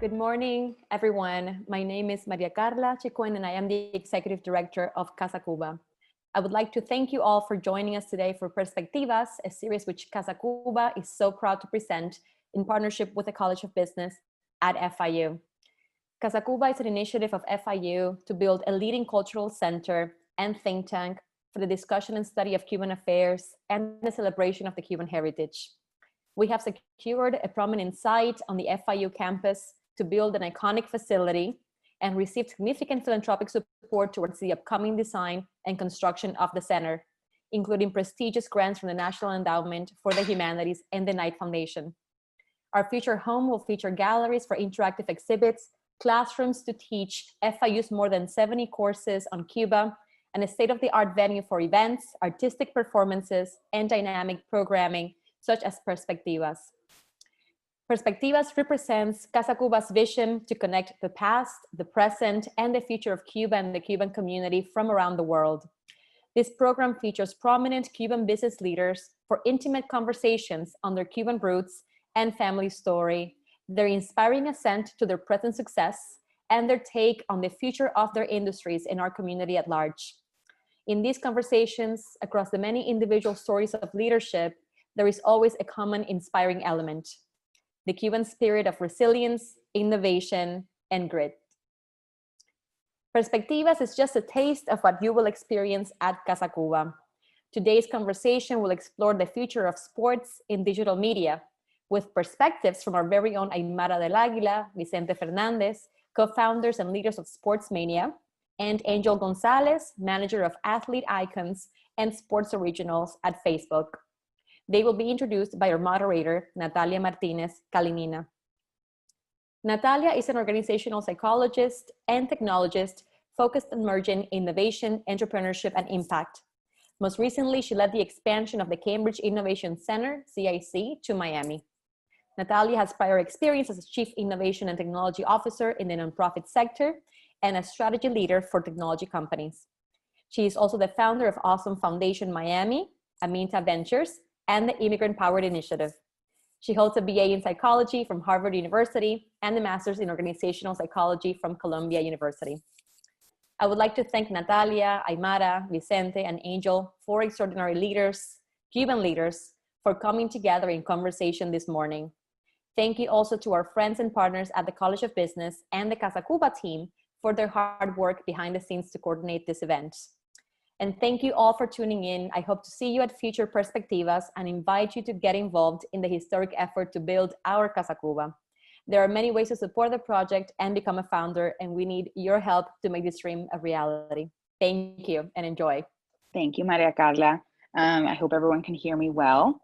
Good morning, everyone. My name is Maria Carla Chicoen, and I am the Executive Director of CasaCuba. I would like to thank you all for joining us today for Perspectivas, a series which CasaCuba is so proud to present in partnership with the College of Business at FIU. CasaCuba is an initiative of FIU to build a leading cultural center and think tank for the discussion and study of Cuban affairs and the celebration of the Cuban heritage. We have secured a prominent site on the FIU campus to build an iconic facility and received significant philanthropic support towards the upcoming design and construction of the center, including prestigious grants from the National Endowment for the Humanities and the Knight Foundation. Our future home will feature galleries for interactive exhibits, classrooms to teach FIU's more than 70 courses on Cuba, and a state-of-the-art venue for events, artistic performances, and dynamic programming, such as Perspectivas. Perspectivas represents CasaCuba's vision to connect the past, the present, and the future of Cuba and the Cuban community from around the world. This program features prominent Cuban business leaders for intimate conversations on their Cuban roots and family story, their inspiring ascent to their present success, and their take on the future of their industries in our community at large. In these conversations, across the many individual stories of leadership, there is always a common inspiring element: the Cuban spirit of resilience, innovation, and grit. Perspectivas is just a taste of what you will experience at CasaCuba. Today's conversation will explore the future of sports in digital media, with perspectives from our very own Aymara del Aguila, Vicente Fernandez, co-founders and leaders of Sportsmania, and Angel Gonzalez, manager of Athlete Icons and Sports Originals at Facebook. They will be introduced by our moderator, Natalia Martinez Kalinina. Natalia is an organizational psychologist and technologist focused on merging innovation, entrepreneurship, and impact. Most recently, she led the expansion of the Cambridge Innovation Center, CIC, to Miami. Natalia has prior experience as a Chief Innovation and Technology Officer in the nonprofit sector and a strategy leader for technology companies. She is also the founder of Awesome Foundation Miami, Aminta Ventures, and the Immigrant Powered Initiative. She holds a BA in psychology from Harvard University and a master's in organizational psychology from Columbia University. I would like to thank Natalia, Aymara, Vicente, and Angel, four extraordinary leaders, Cuban leaders, for coming together in conversation this morning. Thank you also to our friends and partners at the College of Business and the CasaCuba team for their hard work behind the scenes to coordinate this event. And thank you all for tuning in. I hope to see you at future Perspectivas and invite you to get involved in the historic effort to build our CasaCuba. There are many ways to support the project and become a founder, and we need your help to make this dream a reality. Thank you and enjoy. Thank you, Maria Carla. I hope everyone can hear me well.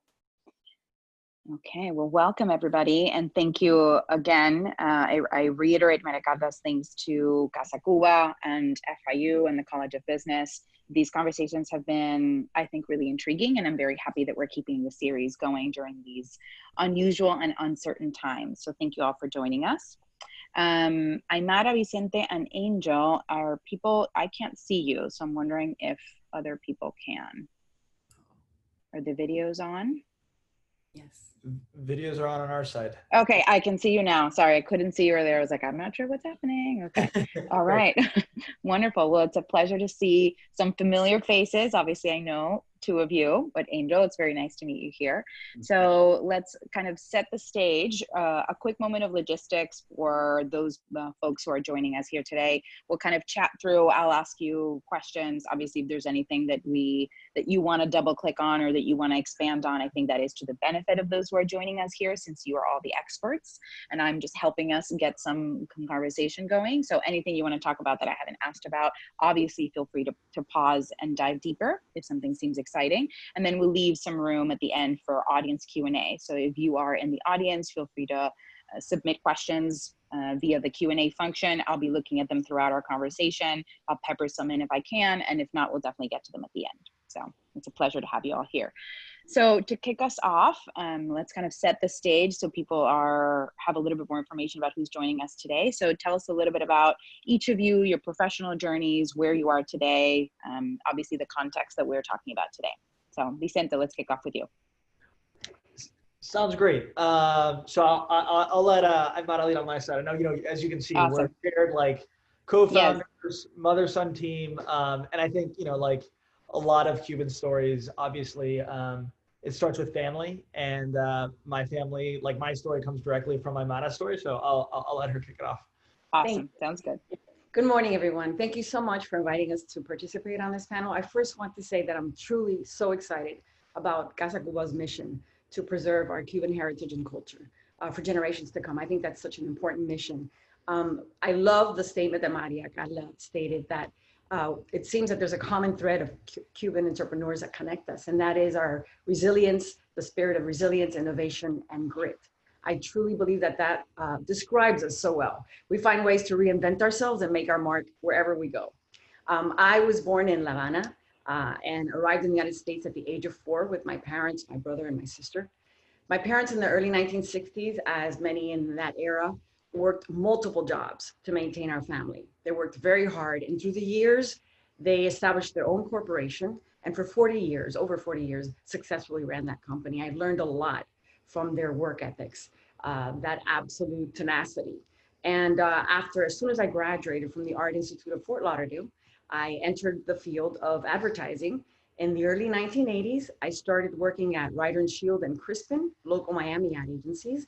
Okay, well, welcome everybody, and thank you again. I reiterate Maria Carla's thanks to CasaCuba and FIU and the College of Business. These conversations have been, I think, really intriguing, and I'm very happy that we're keeping the series going during these unusual and uncertain times. So thank you all for joining us. Aymara, Vicente, and Angel are people, I can't see you, so I'm wondering if other people can. Are the videos on? Yes. Videos are on our side. Okay, I can see you now. Sorry, I couldn't see you earlier. I was like, I'm not sure what's happening. Okay, all right. Wonderful. Well, it's a pleasure to see some familiar faces. Obviously, I know two of you, but Angel, it's very nice to meet you here. So let's kind of set the stage. A quick moment of logistics for those folks who are joining us here today. We'll kind of chat through. I'll ask you questions. Obviously, if there's anything that you want to double click on or that you want to expand on, I think that is to the benefit of those who are joining us here, since you are all the experts and I'm just helping us get some conversation going. So anything you want to talk about that I haven't asked about, obviously feel free to pause and dive deeper if something seems exciting. And then we'll leave some room at the end for audience Q&A. So if you are in the audience, feel free to submit questions via the Q&A function. I'll be looking at them throughout our conversation. I'll pepper some in if I can, and if not, we'll definitely get to them at the end. So it's a pleasure to have you all here. So to kick us off, let's kind of set the stage so people have a little bit more information about who's joining us today. So tell us a little bit about each of you, your professional journeys, where you are today, obviously the context that we're talking about today. So Vicente, let's kick off with you. Sounds great. So I'll let Aymara lead on my side. I know, as you can see, Awesome. we're paired like co-founders, mother-son team. And I think, like a lot of Cuban stories, obviously, it starts with family. And my family, like my story comes directly from Aymara's story. So I'll let her kick it off. Awesome. Sounds good. Good morning, everyone. Thank you so much for inviting us to participate on this panel. I first want to say that I'm truly so excited about CasaCuba's mission to preserve our Cuban heritage and culture for generations to come. I think that's such an important mission. I love the statement that Maria Carla stated that it seems that there's a common thread of Cuban entrepreneurs that connect us, and that is our resilience, the spirit of resilience, innovation, and grit. I truly believe that describes us so well. We find ways to reinvent ourselves and make our mark wherever we go. I was born in La Habana and arrived in the United States at the age of 4 with my parents, my brother, and my sister. My parents in the early 1960s, as many in that era, worked multiple jobs to maintain our family. They worked very hard, and through the years, they established their own corporation, and for 40 years, over 40 years, successfully ran that company. I learned a lot from their work ethics, that absolute tenacity. And as soon as I graduated from the Art Institute of Fort Lauderdale, I entered the field of advertising. In the early 1980s, I started working at Ryder & Shield and Crispin, local Miami ad agencies.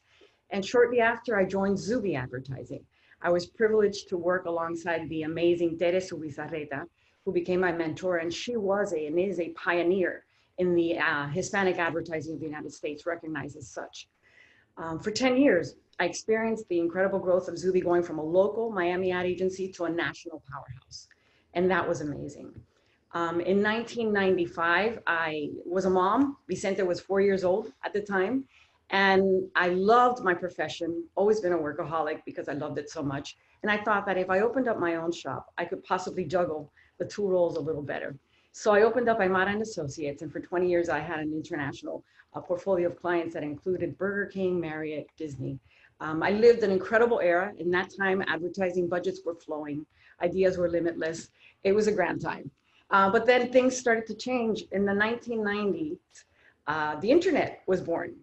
And shortly after, I joined Zuby Advertising. I was privileged to work alongside the amazing Tere Subizarreta, who became my mentor, and she was and is a pioneer in the Hispanic advertising of the United States, recognized as such. For 10 years, I experienced the incredible growth of Zuby going from a local Miami ad agency to a national powerhouse. And that was amazing. In 1995, I was a mom. Vicente was 4 years old at the time. And I loved my profession, always been a workaholic because I loved it so much. And I thought that if I opened up my own shop, I could possibly juggle the 2 roles a little better. So I opened up Aymara and Associates, and for 20 years I had an international portfolio of clients that included Burger King, Marriott, Disney. I lived an incredible era. In that time, advertising budgets were flowing, ideas were limitless. It was a grand time. But then things started to change. In the 1990s, the internet was born.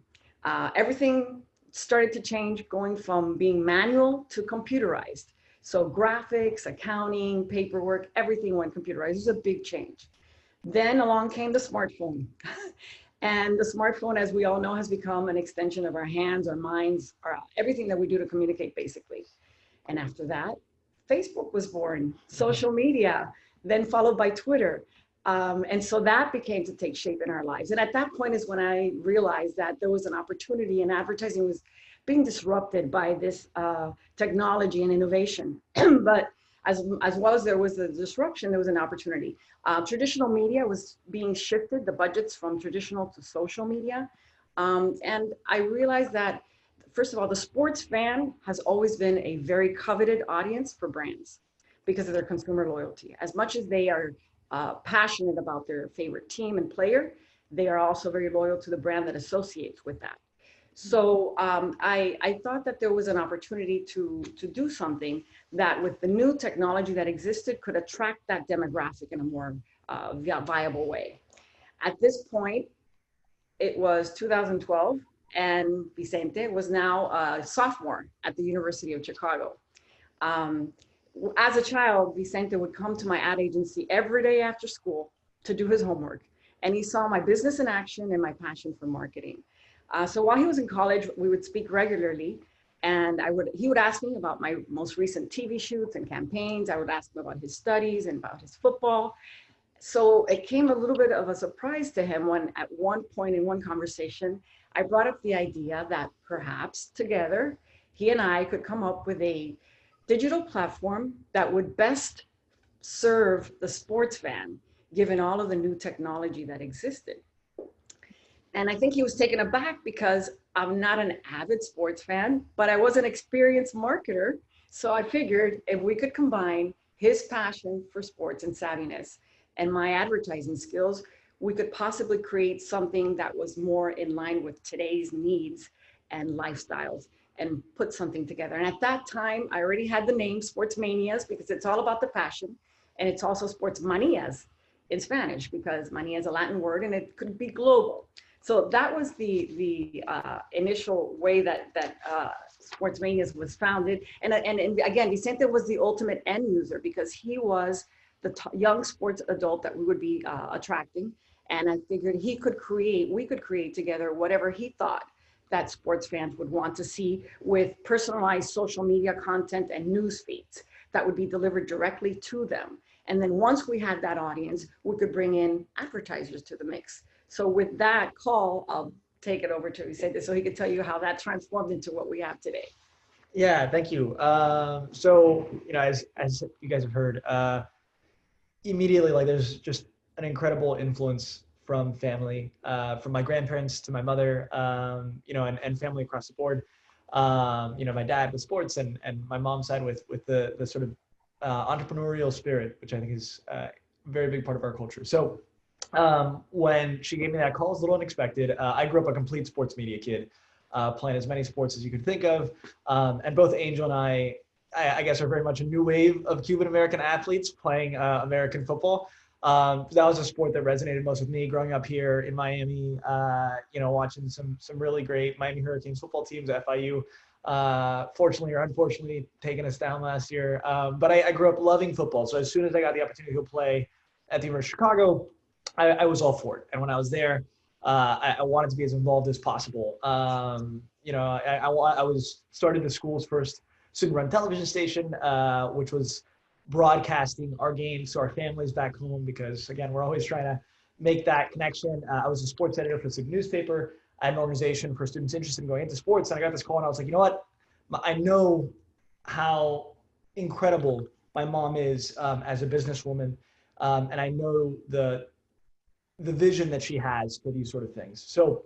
Everything started to change, going from being manual to computerized. So graphics, accounting, paperwork, everything went computerized. It was a big change. Then along came the smartphone. And the smartphone, as we all know, has become an extension of our hands, our minds, everything that we do to communicate, basically. And after that, Facebook was born, social media, then followed by Twitter. And so that began to take shape in our lives. And at that point is when I realized that there was an opportunity, and advertising was being disrupted by this technology and innovation. But as well as there was a disruption, there was an opportunity. Traditional media was being shifted, the budgets from traditional to social media. And I realized that, first of all, the sports fan has always been a very coveted audience for brands because of their consumer loyalty. As much as they are passionate about their favorite team and player, they are also very loyal to the brand that associates with that. So I thought that there was an opportunity to do something that, with the new technology that existed, could attract that demographic in a more viable way. At this point, it was 2012, and Vicente was now a sophomore at the University of Chicago. As a child, Vicente would come to my ad agency every day after school to do his homework. And he saw my business in action and my passion for marketing. So while he was in college, we would speak regularly, and he would ask me about my most recent TV shoots and campaigns. I would ask him about his studies and about his football. So it came a little bit of a surprise to him when, at one point in one conversation, I brought up the idea that perhaps together, he and I could come up with a digital platform that would best serve the sports fan, given all of the new technology that existed. And I think he was taken aback because I'm not an avid sports fan, but I was an experienced marketer. So I figured if we could combine his passion for sports and savviness and my advertising skills, we could possibly create something that was more in line with today's needs and lifestyles, and put something together. And at that time, I already had the name Sportsmanias, because it's all about the passion. And it's also Sportsmanias in Spanish, because mania is a Latin word and it could be global. So that was the initial way that Sportsmania was founded. And again, Vicente was the ultimate end user because he was the young sports adult that we would be attracting. And I figured we could create together whatever he thought that sports fans would want to see with personalized social media content and news feeds that would be delivered directly to them. And then once we had that audience, we could bring in advertisers to the mix. So with that call, I'll take it over to Vicente so he could tell you how that transformed into what we have today. Yeah, thank you. So, as you guys have heard, immediately, like, there's just an incredible influence from family, from my grandparents to my mother, and family across the board. My dad with sports and my mom's side with the sort of entrepreneurial spirit, which I think is a very big part of our culture. So when she gave me that call, it was a little unexpected. I grew up a complete sports media kid, playing as many sports as you could think of. And both Angel and I guess, are very much a new wave of Cuban American athletes playing American football. That was a sport that resonated most with me growing up here in Miami, watching some really great Miami Hurricanes football teams, FIU, fortunately or unfortunately taking us down last year. But I grew up loving football. So as soon as I got the opportunity to play at the University of Chicago, I was all for it. And when I was there, I wanted to be as involved as possible. I started the school's first student-run television station, which was broadcasting our games to our families back home because, again, we're always trying to make that connection. I was a sports editor for a student newspaper. I had an organization for students interested in going into sports, and I got this call, and I was like, you know what? I know how incredible my mom is as a businesswoman, and I know the vision that she has for these sort of things. So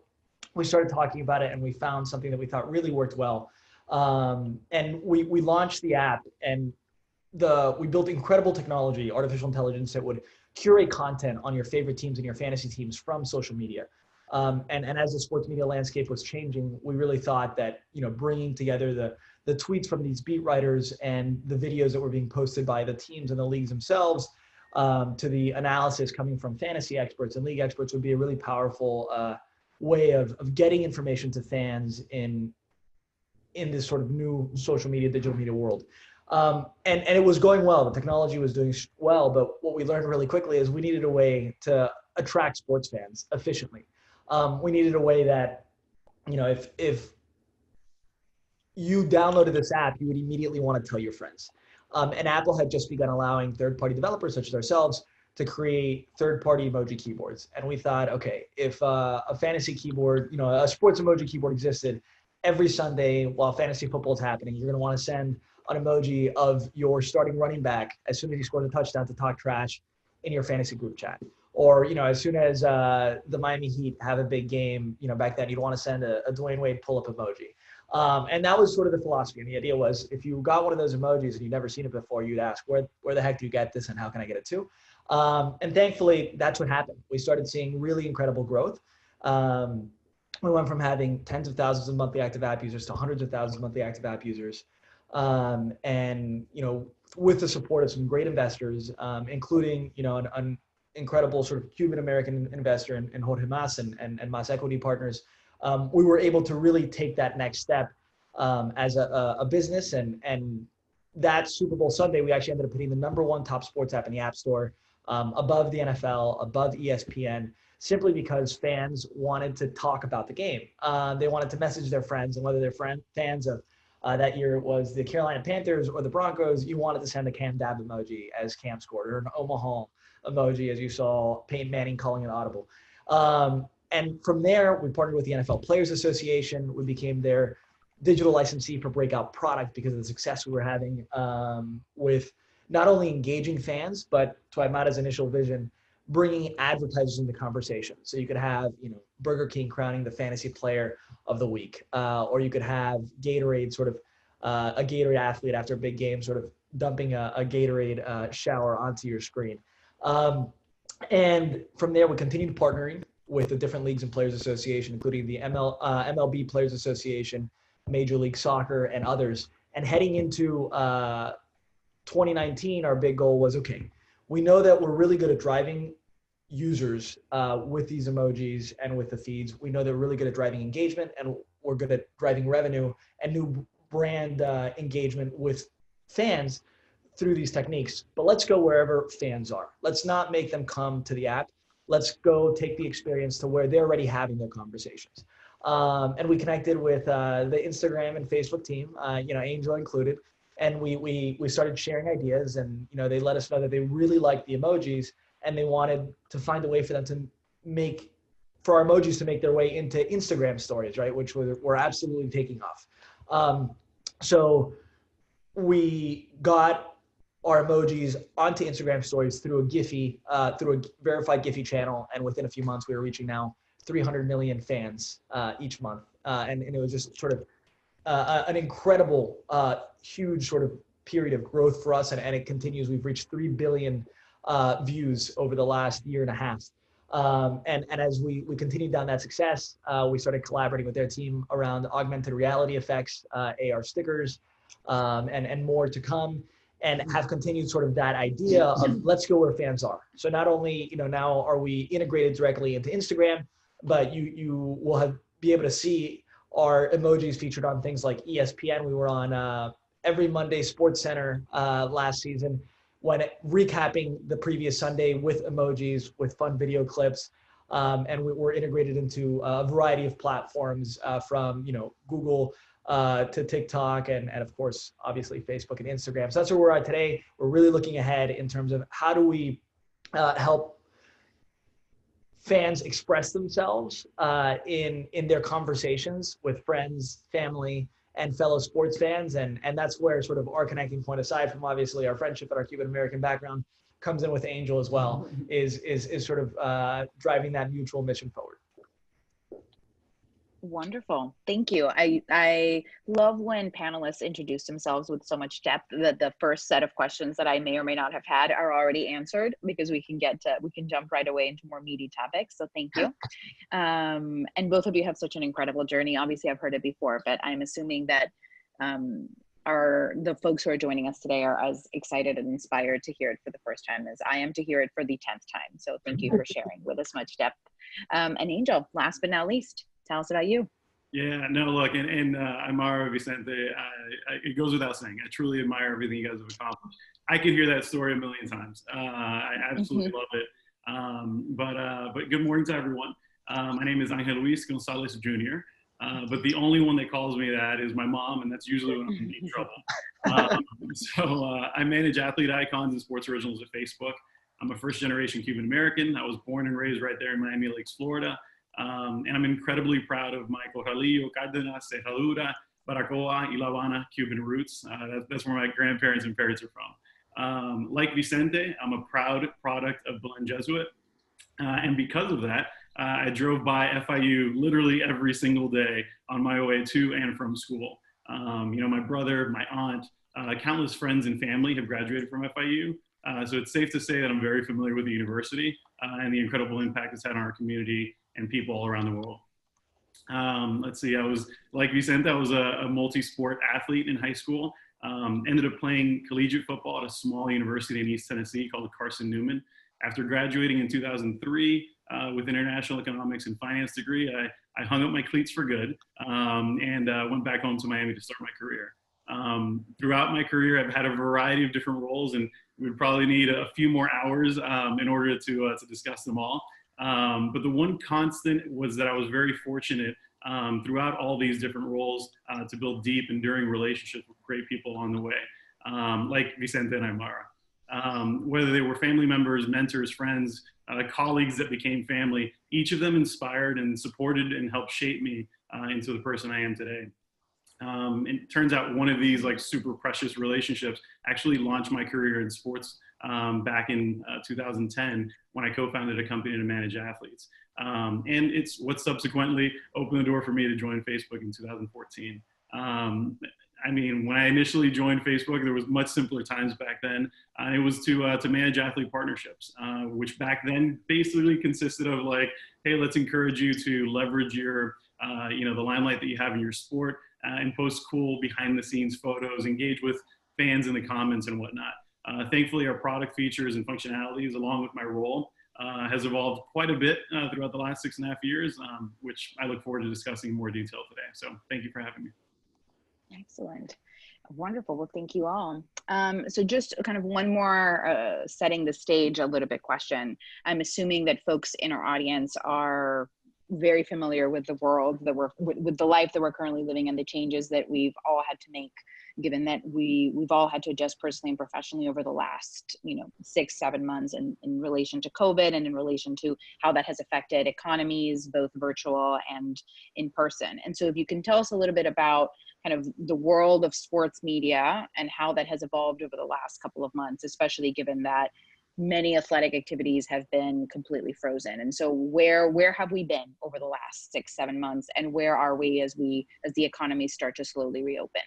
we started talking about it, and we found something that we thought really worked well. And we launched the app, and we built incredible technology, artificial intelligence, that would curate content on your favorite teams and your fantasy teams from social media. And as the sports media landscape was changing, we really thought that, bringing together the tweets from these beat writers and the videos that were being posted by the teams and the leagues themselves, to the analysis coming from fantasy experts and league experts would be a really powerful way of getting information to fans in this sort of new social media, digital media world. And it was going well. The technology was doing well, but what we learned really quickly is we needed a way to attract sports fans efficiently. We needed a way that, if you downloaded this app, you would immediately want to tell your friends. And Apple had just begun allowing third-party developers such as ourselves to create third-party emoji keyboards. And we thought, okay, if a fantasy keyboard, a sports emoji keyboard existed, every Sunday while fantasy football is happening, you're going to want to send an emoji of your starting running back as soon as he scores a touchdown to talk trash in your fantasy group chat. Or, as soon as the Miami Heat have a big game, back then you'd want to send a Dwayne Wade pull-up emoji. And that was sort of the philosophy. And the idea was, if you got one of those emojis and you'd never seen it before, you'd ask, where the heck do you get this and how can I get it too? And thankfully, that's what happened. We started seeing really incredible growth. We went from having tens of thousands of monthly active app users to hundreds of thousands of monthly active app users. And, with the support of some great investors, including, an incredible sort of Cuban American investor in Jorge Mas and Mas Equity Partners, we were able to really take that next step as a business. And that Super Bowl Sunday, we actually ended up hitting the #1 top sports app in the App Store, above the NFL, above ESPN, simply because fans wanted to talk about the game. They wanted to message their friends, and whether they're fans of that year it was the Carolina Panthers or the Broncos, you wanted to send a Cam Dab emoji as Cam scored, or an Omaha emoji as you saw Peyton Manning calling an audible. And from there, we partnered with the NFL Players Association. We became their digital licensee for Breakout product because of the success we were having with not only engaging fans, but to Aymara's initial vision, bringing advertisers into conversation. So you could have, Burger King crowning the fantasy player of the week, or you could have Gatorade, sort of a Gatorade athlete after a big game, sort of dumping a Gatorade shower onto your screen. And from there, we continued partnering with the different leagues and players association, including the MLB Players Association, Major League Soccer, and others. And heading into 2019, our big goal was, okay, we know that we're really good at driving users with these emojis and with the feeds. We know they're really good at driving engagement, and we're good at driving revenue and new brand engagement with fans through these techniques. But let's go wherever fans are. Let's not make them come to the app. Let's go take the experience to where they're already having their conversations. And we connected with the Instagram and Facebook team, Angel included, and we started sharing ideas, and they let us know that they really liked the emojis, and they wanted to find a way for them to for our emojis to make their way into Instagram stories, right? Which were absolutely taking off. So we got our emojis onto Instagram stories through a Giphy, through a verified Giphy channel. And within a few months, we were reaching now 300 million fans each month. And it was just sort of an incredible, huge sort of period of growth for us. And it continues. We've reached 3 billion views over the last year and a half. And as we continued down that success, we started collaborating with their team around augmented reality effects, AR stickers, and more to come, and have continued sort of that idea of let's go where fans are. So not only, now are we integrated directly into Instagram, but you will be able to see our emojis featured on things like ESPN. We were on every Monday Sports Center last season, when recapping the previous Sunday with emojis, with fun video clips. And we're integrated into a variety of platforms from, Google to TikTok and of course, obviously Facebook and Instagram. So that's where we're at today. We're really looking ahead in terms of how do we help fans express themselves in their conversations with friends, family, and fellow sports fans. And that's where sort of our connecting point, aside from obviously our friendship and our Cuban American background, comes in with Angel as well, is sort of driving that mutual mission forward. Wonderful. Thank you. I love when panelists introduce themselves with so much depth that the first set of questions that I may or may not have had are already answered, because we can jump right away into more meaty topics. So thank you. And both of you have such an incredible journey. Obviously I've heard it before, but I'm assuming that the folks who are joining us today are as excited and inspired to hear it for the first time as I am to hear it for the 10th time. So thank you for sharing with us much depth. And Angel, last but not least, tell us about you. Yeah, no, look, and Aymara, Vicente, it goes without saying, I truly admire everything you guys have accomplished. I could hear that story a million times. I absolutely love it. But good morning to everyone. My name is Angel Luis Gonzalez Jr., but the only one that calls me that is my mom, and that's usually when I'm in deep trouble. So I manage athlete icons and sports originals at Facebook. I'm a first-generation Cuban American. I was born and raised right there in Miami Lakes, Florida. And I'm incredibly proud of my Corralillo, Cárdenas, Cerradura, Baracoa, y La Habana Cuban roots. That's where my grandparents and parents are from. Like Vicente, I'm a proud product of Belen Jesuit. And because of that, I drove by FIU literally every single day on my way to and from school. My brother, my aunt, countless friends and family have graduated from FIU. So it's safe to say that I'm very familiar with the university and the incredible impact it's had on our community and people all around the world. Let's see, I was, like Vicente, I was a multi-sport athlete in high school. Ended up playing collegiate football at a small university in East Tennessee called Carson Newman. After graduating in 2003 with international economics and finance degree, I hung up my cleats for good and went back home to Miami to start my career. Throughout my career, I've had a variety of different roles, and we'd probably need a few more hours in order to discuss them all. But the one constant was that I was very fortunate throughout all these different roles to build deep, enduring relationships with great people along the way, like Vicente and Aymara. Whether they were family members, mentors, friends, colleagues that became family, each of them inspired and supported and helped shape me into the person I am today. It turns out one of these like super precious relationships actually launched my career in sports back in 2010 when I co-founded a company to manage athletes. And it's what subsequently opened the door for me to join Facebook in 2014. I mean, when I initially joined Facebook, there was much simpler times back then. It was to manage athlete partnerships, which back then basically consisted of like, hey, let's encourage you to leverage your, the limelight that you have in your sport and post cool behind the scenes photos, engage with fans in the comments and whatnot. Thankfully, our product features and functionalities, along with my role, has evolved quite a bit throughout the last 6.5 years, which I look forward to discussing in more detail today. So thank you for having me. Excellent. Wonderful. Well, thank you all. So just kind of one more setting the stage a little bit question. I'm assuming that folks in our audience are very familiar with the world that with the life that we're currently living and the changes that we've all had to make, given that we've all had to adjust personally and professionally over the last 6-7 months in relation to COVID and in relation to how that has affected economies, both virtual and in person. And so if you can tell us a little bit about kind of the world of sports media and how that has evolved over the last couple of months, especially given that many athletic activities have been completely frozen. And so where have we been over the last 6-7 months, and where are we as the economies start to slowly reopen?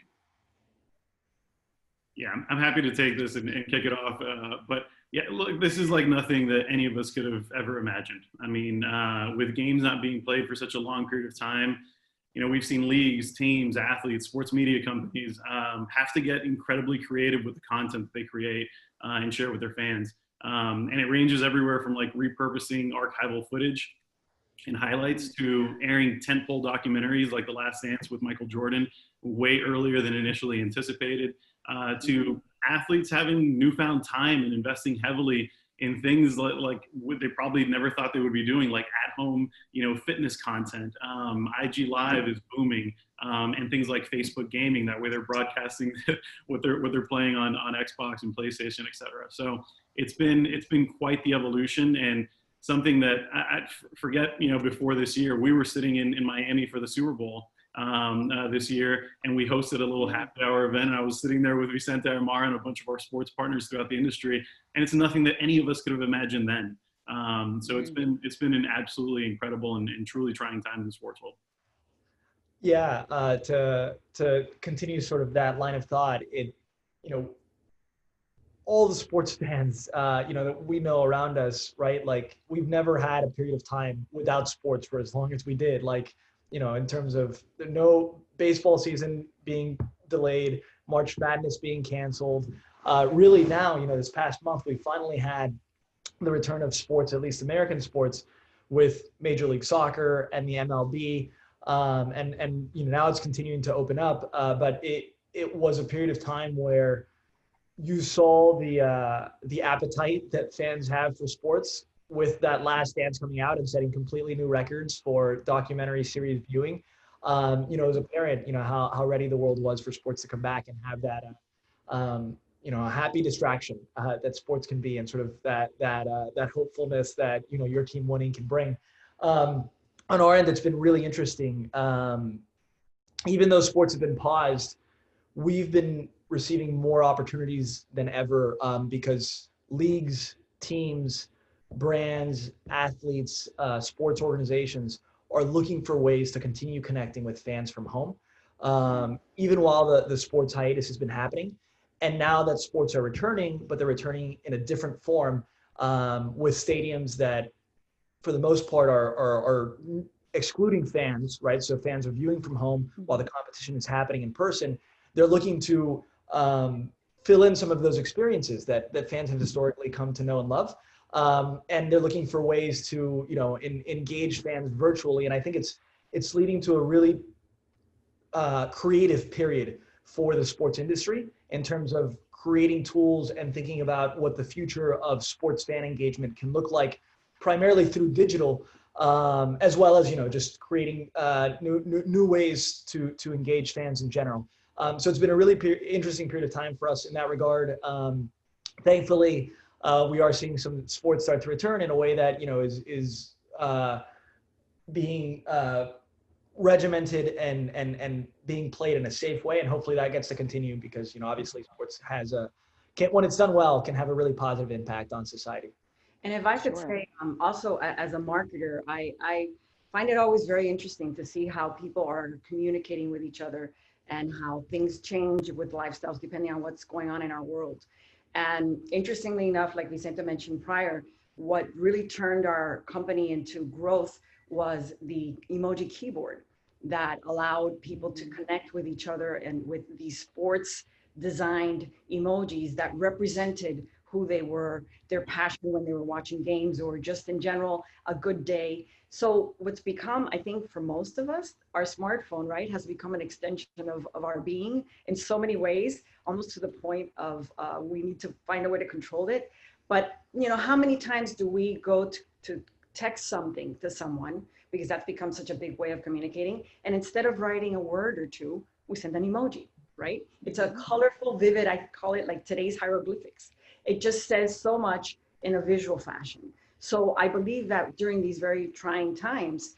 Yeah, I'm happy to take this and kick it off. But yeah, look, this is like nothing that any of us could have ever imagined. I mean, with games not being played for such a long period of time, we've seen leagues, teams, athletes, sports media companies have to get incredibly creative with the content that they create and share with their fans. And it ranges everywhere from like repurposing archival footage and highlights to airing tentpole documentaries like The Last Dance with Michael Jordan way earlier than initially anticipated, to athletes having newfound time and investing heavily in things like they probably never thought they would be doing, like at home, fitness content. IG Live is booming, and things like Facebook gaming. That way they're broadcasting what they're playing on Xbox and PlayStation, et cetera. So it's been quite the evolution, and something that I forget, before this year, we were sitting in Miami for the Super Bowl this year, and we hosted a little happy hour event, and I was sitting there with Vicente, Aymara, and a bunch of our sports partners throughout the industry, and it's nothing that any of us could have imagined then. So it's been an absolutely incredible and truly trying time in the sports world. Yeah, to continue sort of that line of thought, all the sports fans, that we know around us, right? Like, we've never had a period of time without sports for as long as we did. Like, in terms of no baseball season being delayed, March Madness being canceled. Really now, this past month, we finally had the return of sports, at least American sports, with Major League Soccer and the MLB. And now it's continuing to open up. But it was a period of time where you saw the appetite that fans have for sports, with that Last Dance coming out and setting completely new records for documentary series viewing. It was apparent, how ready the world was for sports to come back and have that, a happy distraction that sports can be, and sort of that hopefulness that, your team winning can bring. On our end, it's been really interesting. Even though sports have been paused, we've been receiving more opportunities than ever, because leagues, teams, brands, athletes, sports organizations are looking for ways to continue connecting with fans from home, even while the sports hiatus has been happening. And now that sports are returning, but they're returning in a different form, with stadiums that, for the most part, are excluding fans, right? So fans are viewing from home while the competition is happening in person. They're looking to fill in some of those experiences that fans have historically come to know and love. And they're looking for ways to, engage fans virtually. And I think it's leading to a really creative period for the sports industry in terms of creating tools and thinking about what the future of sports fan engagement can look like, primarily through digital, as well as, just creating new ways to engage fans in general. So it's been a really interesting period of time for us in that regard. Thankfully, we are seeing some sports start to return in a way that, is being regimented and being played in a safe way. And hopefully that gets to continue, because, obviously sports when it's done well, can have a really positive impact on society. And if I could say, also as a marketer, I find it always very interesting to see how people are communicating with each other and how things change with lifestyles depending on what's going on in our world. And interestingly enough, like Vicente mentioned prior, what really turned our company into growth was the emoji keyboard that allowed people to connect with each other, and with these sports designed emojis that represented who they were, their passion when they were watching games, or just in general, a good day. So what's become, I think for most of us, our smartphone, right, has become an extension of our being in so many ways, almost to the point of we need to find a way to control it. But, you know, how many times do we go to text something to someone, because that's become such a big way of communicating, and instead of writing a word or two, we send an emoji, right? It's a colorful, vivid, I call it like today's hieroglyphics. It just says so much in a visual fashion. So I believe that during these very trying times,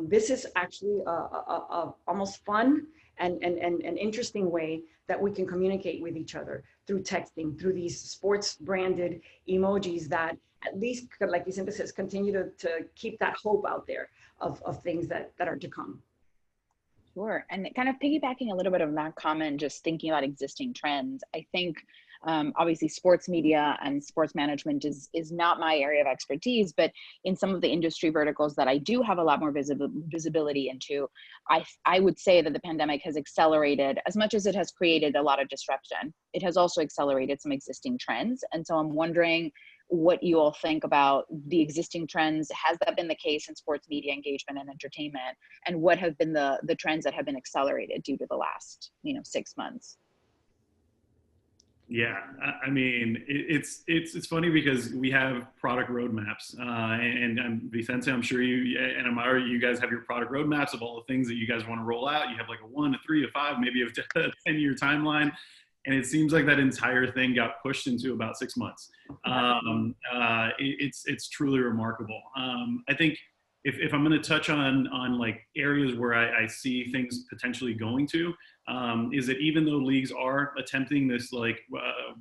this is actually a almost fun and an interesting way that we can communicate with each other through texting, through these sports branded emojis that at least, like Vicente says, continue to keep that hope out there of things that are to come. Sure. And kind of piggybacking a little bit of that comment, just thinking about existing trends, I think obviously sports media and sports management is not my area of expertise, but in some of the industry verticals that I do have a lot more visibility into, I would say that the pandemic has accelerated, as much as it has created a lot of disruption, it has also accelerated some existing trends. And so I'm wondering what you all think about the existing trends. Has that been the case in sports media engagement and entertainment? And what have been the trends that have been accelerated due to the last, 6 months? Yeah, I mean, it's funny because we have product roadmaps, and Vicente, I'm sure you and Aymara, you guys have your product roadmaps of all the things that you guys want to roll out. You have like a 1, a 3, a 5, maybe a 10-year timeline. And it seems like that entire thing got pushed into about 6 months. It's truly remarkable. I think if I'm going to touch on like areas where I see things potentially going to, is that even though leagues are attempting this like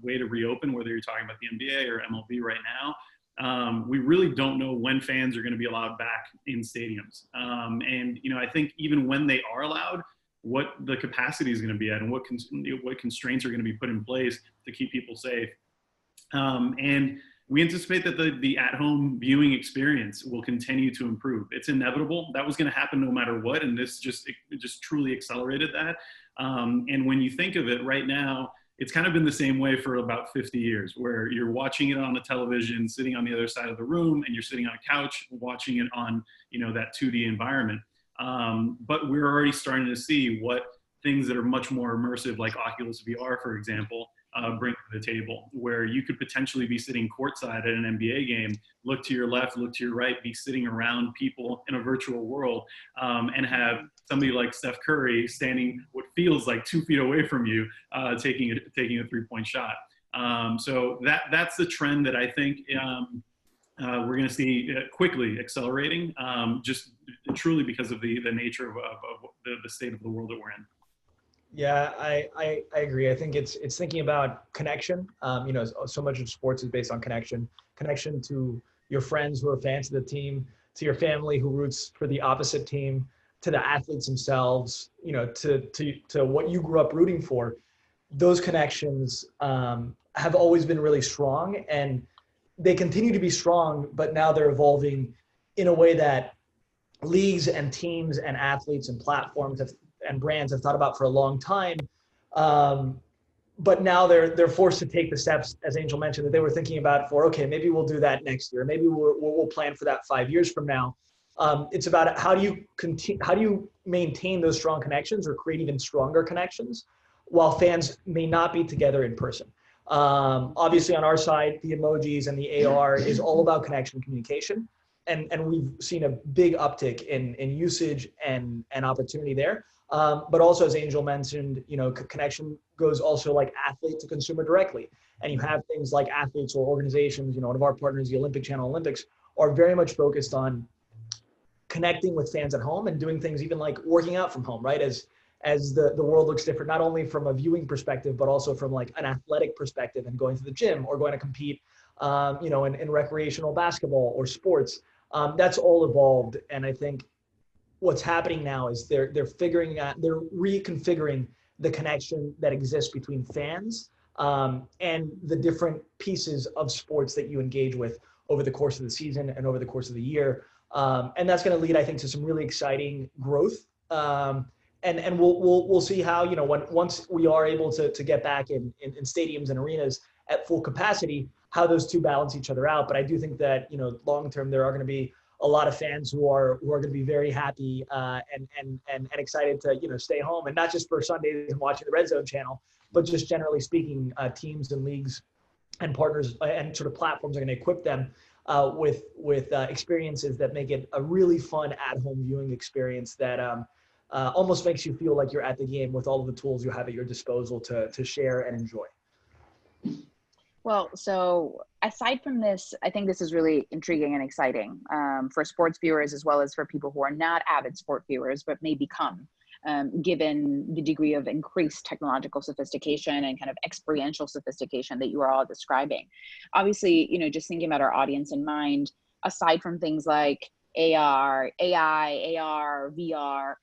way to reopen, whether you're talking about the NBA or MLB right now, we really don't know when fans are going to be allowed back in stadiums. And I think even when they are allowed, what the capacity is going to be at and what constraints are going to be put in place to keep people safe. And we anticipate that the at-home viewing experience will continue to improve. It's inevitable. That was going to happen no matter what, and this just truly accelerated that. And when you think of it right now, it's kind of been the same way for about 50 years, where you're watching it on the television, sitting on the other side of the room, and you're sitting on a couch watching it on that 2D environment. But we're already starting to see what things that are much more immersive, like Oculus VR, for example, bring to the table, where you could potentially be sitting courtside at an NBA game, look to your left, look to your right, be sitting around people in a virtual world, and have somebody like Steph Curry standing what feels like 2 feet away from you, taking a 3-point shot. So that's the trend that I think we're going to see quickly accelerating, just truly because of the nature of the state of the world that we're in. Yeah, I agree. I think it's thinking about connection. So much of sports is based on connection to your friends who are fans of the team, to your family who roots for the opposite team, to the athletes themselves, to what you grew up rooting for. Those connections have always been really strong, and they continue to be strong, but now they're evolving in a way that leagues and teams and athletes and platforms and brands have thought about for a long time. But now they're forced to take the steps, as Angel mentioned, that they were thinking about for, okay, maybe we'll do that next year. Maybe we'll plan for that 5 years from now. It's about how do you maintain those strong connections or create even stronger connections while fans may not be together in person. Obviously on our side, the emojis and the AR is all about connection and communication. And we've seen a big uptick in usage and opportunity there. But also, as Angel mentioned, connection goes also like athlete to consumer directly. And you have things like athletes or organizations, one of our partners, the Olympic Channel Olympics, are very much focused on connecting with fans at home and doing things even like working out from home, right? As the world looks different, not only from a viewing perspective, but also from like an athletic perspective and going to the gym or going to compete, in recreational basketball or sports. That's all evolved. And I think what's happening now is they're reconfiguring the connection that exists between fans and the different pieces of sports that you engage with over the course of the season and over the course of the year. And that's going to lead, I think, to some really exciting growth. And we'll see how, once we are able to get back in stadiums and arenas at full capacity, how those two balance each other out. But I do think that, long term, there are going to be a lot of fans who are going to be very happy and excited to, stay home, and not just for Sundays and watching the Red Zone channel, but just generally speaking, teams and leagues and partners and sort of platforms are going to equip them with experiences that make it a really fun at-home viewing experience that almost makes you feel like you're at the game with all of the tools you have at your disposal to share and enjoy. Well, so aside from this, I think this is really intriguing and exciting for sports viewers, as well as for people who are not avid sport viewers, but may become, given the degree of increased technological sophistication and kind of experiential sophistication that you are all describing. Obviously, just thinking about our audience in mind, aside from things like AR, AI, AR, VR,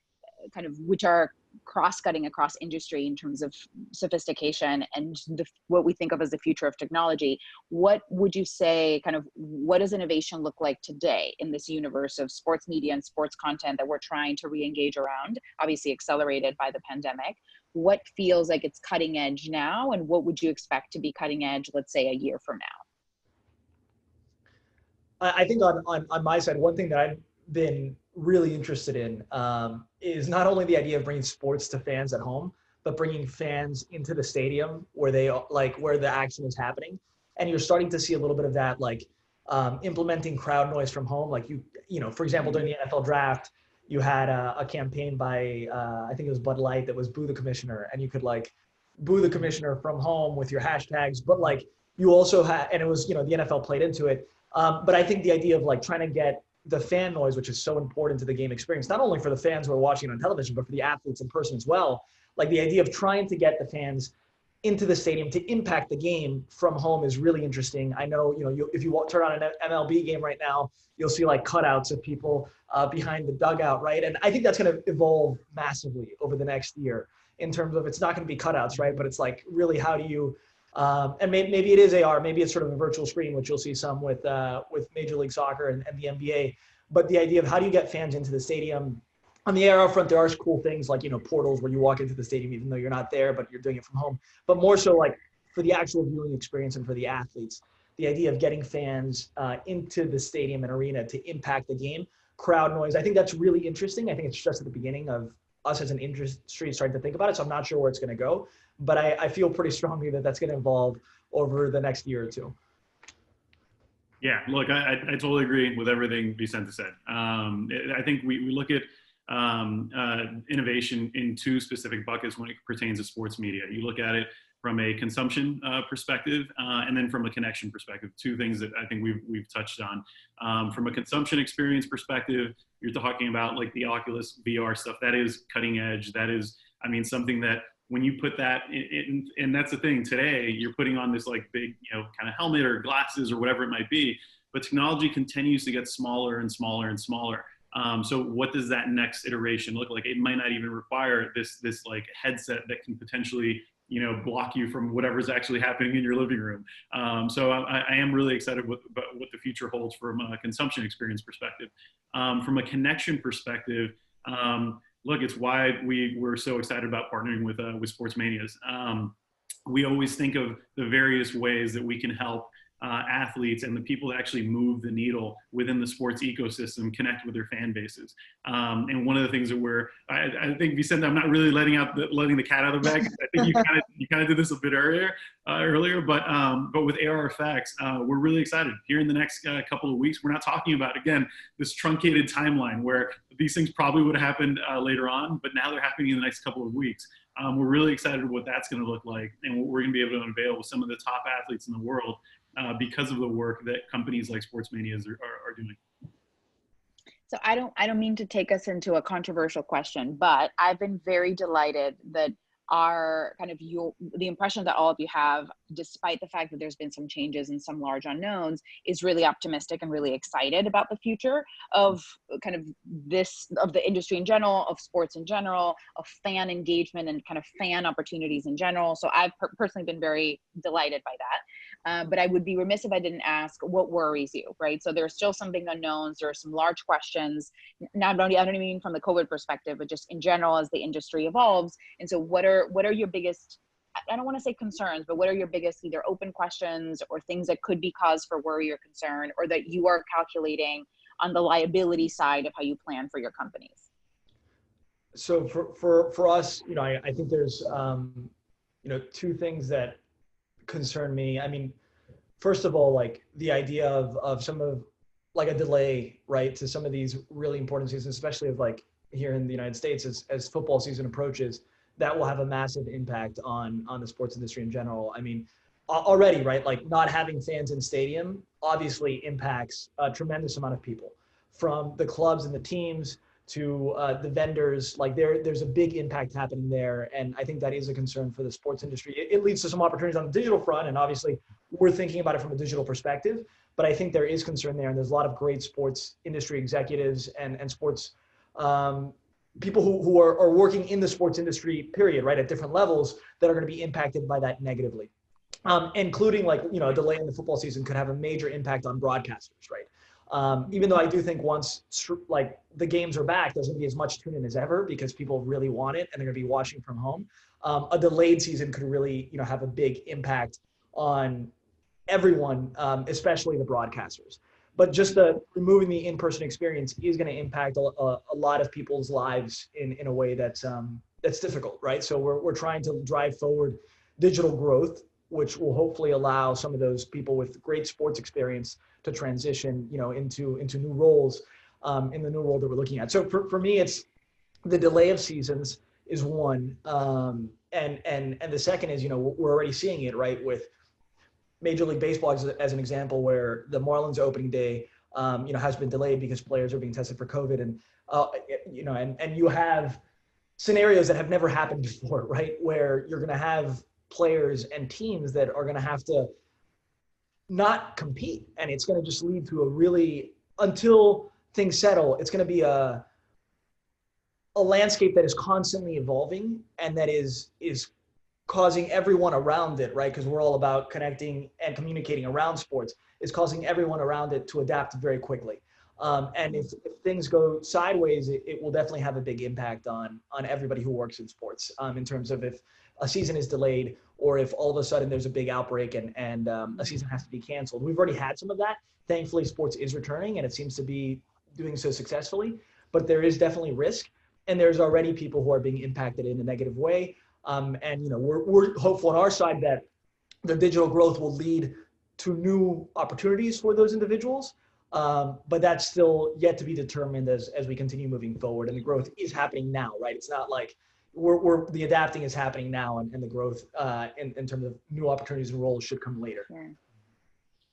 kind of, which are cross-cutting across industry in terms of sophistication and what we think of as the future of technology, what would you say, kind of, what does innovation look like today in this universe of sports media and sports content that we're trying to re-engage around, obviously accelerated by the pandemic? What feels like it's cutting edge now, and what would you expect to be cutting edge, let's say, a year from now? I think on my side, one thing that I've been really interested in is not only the idea of bringing sports to fans at home, but bringing fans into the stadium where where the action is happening. And you're starting to see a little bit of that, implementing crowd noise from home. For example, during the NFL draft, you had a campaign by, I think it was Bud Light, that was Boo the Commissioner. And you could boo the commissioner from home with your hashtags, but you also had, and it was, the NFL played into it. But I think the idea of trying to get the fan noise, which is so important to the game experience, not only for the fans who are watching on television, but for the athletes in person as well. The idea of trying to get the fans into the stadium to impact the game from home is really interesting. I know, if you turn on an MLB game right now, you'll see cutouts of people behind the dugout, right? And I think that's going to evolve massively over the next year in terms of, it's not going to be cutouts, right? But it's really, how do you, and maybe it is AR, maybe it's sort of a virtual screen, which you'll see some with Major League Soccer and the NBA. But the idea of how do you get fans into the stadium? On the AR front, there are cool things portals where you walk into the stadium even though you're not there, but you're doing it from home. But more so for the actual viewing experience and for the athletes, the idea of getting fans into the stadium and arena to impact the game, crowd noise. I think that's really interesting. I think it's just at the beginning of us as an industry starting to think about it. So I'm not sure where it's going to go, but I feel pretty strongly that that's going to evolve over the next year or two. Yeah, look, I totally agree with everything Vicente said. I think we look at innovation in two specific buckets when it pertains to sports media. You look at it from a consumption perspective, and then from a connection perspective, two things that I think we've touched on. From a consumption experience perspective, you're talking about the Oculus VR stuff. That is cutting edge. That is, something that when you put that in, and that's the thing today, you're putting on this big, kind of helmet or glasses or whatever it might be, but technology continues to get smaller and smaller and smaller. So what does that next iteration look like? It might not even require this headset that can potentially, block you from whatever's actually happening in your living room. So I am really excited about what the future holds from a consumption experience perspective. From a connection perspective, look, it's why we're so excited about partnering with Sportsmanias. We always think of the various ways that we can help athletes and the people that actually move the needle within the sports ecosystem connect with their fan bases. And one of the things that I think Vicente, I'm not really letting the cat out of the bag. I think you kind of did this a bit earlier, but with AR effects, we're really excited. Here in the next couple of weeks, we're not talking about, again, this truncated timeline where these things probably would have happened later on, but now they're happening in the next couple of weeks. We're really excited what that's going to look like and what we're going to be able to unveil with some of the top athletes in the world because of the work that companies like Sportsmanias are doing. So I don't mean to take us into a controversial question, but I've been very delighted that the impression that all of you have, despite the fact that there's been some changes and some large unknowns, is really optimistic and really excited about the future of the industry in general, of sports in general, of fan engagement and kind of fan opportunities in general. So I've personally been very delighted by that. But I would be remiss if I didn't ask what worries you, right? So there's still some big unknowns. There are some large questions. I don't even mean from the COVID perspective, but just in general as the industry evolves. And so what are your biggest I don't want to say concerns, but what are your biggest either open questions or things that could be cause for worry or concern, or that you are calculating on the liability side of how you plan for your companies? So for us, I think there's, two things that concern me. I mean, first of all, like the idea of some of like a delay, right, to some of these really important seasons, especially of like here in the United States, as football season approaches, that will have a massive impact on the sports industry in general. I mean, already, right, like not having fans in stadium obviously impacts a tremendous amount of people, from the clubs and the teams to the vendors. Like there's a big impact happening there. And I think that is a concern for the sports industry. It leads to some opportunities on the digital front. And obviously we're thinking about it from a digital perspective, but I think there is concern there. And there's a lot of great sports industry executives and sports people who are working in the sports industry, period, right, at different levels, that are going to be impacted by that negatively. Including like, a delay in the football season could have a major impact on broadcasters, right? Even though I do think once like the games are back, there's going to be as much tune in as ever because people really want it and they're going to be watching from home. A delayed season could really, have a big impact on everyone, especially the broadcasters. But just removing the in-person experience is going to impact a lot of people's lives in a way that's difficult, right? So we're trying to drive forward digital growth, which will hopefully allow some of those people with great sports experience to transition, into new roles in the new role that we're looking at. So for me, it's the delay of seasons is one, and the second is, we're already seeing it, right, with Major League Baseball as an example, where the Marlins opening day, has been delayed because players are being tested for COVID, and and you have scenarios that have never happened before, right, where you're going to have players and teams that are going to have to not compete, and it's going to just lead to a really, until things settle, it's going to be a landscape that is constantly evolving and that is causing everyone around it, right, because we're all about connecting and communicating around sports, is causing everyone around it to adapt very quickly. And if things go sideways, it will definitely have a big impact on everybody who works in sports, in terms of if a season is delayed or if all of a sudden there's a big outbreak and a season has to be canceled. We've already had some of that. Thankfully, sports is returning and it seems to be doing so successfully, but there is definitely risk. And there's already people who are being impacted in a negative way. And we're hopeful on our side that the digital growth will lead to new opportunities for those individuals. But that's still yet to be determined as we continue moving forward. And the growth is happening now, right? It's not like the adapting is happening now, and the growth in terms of new opportunities and roles should come later.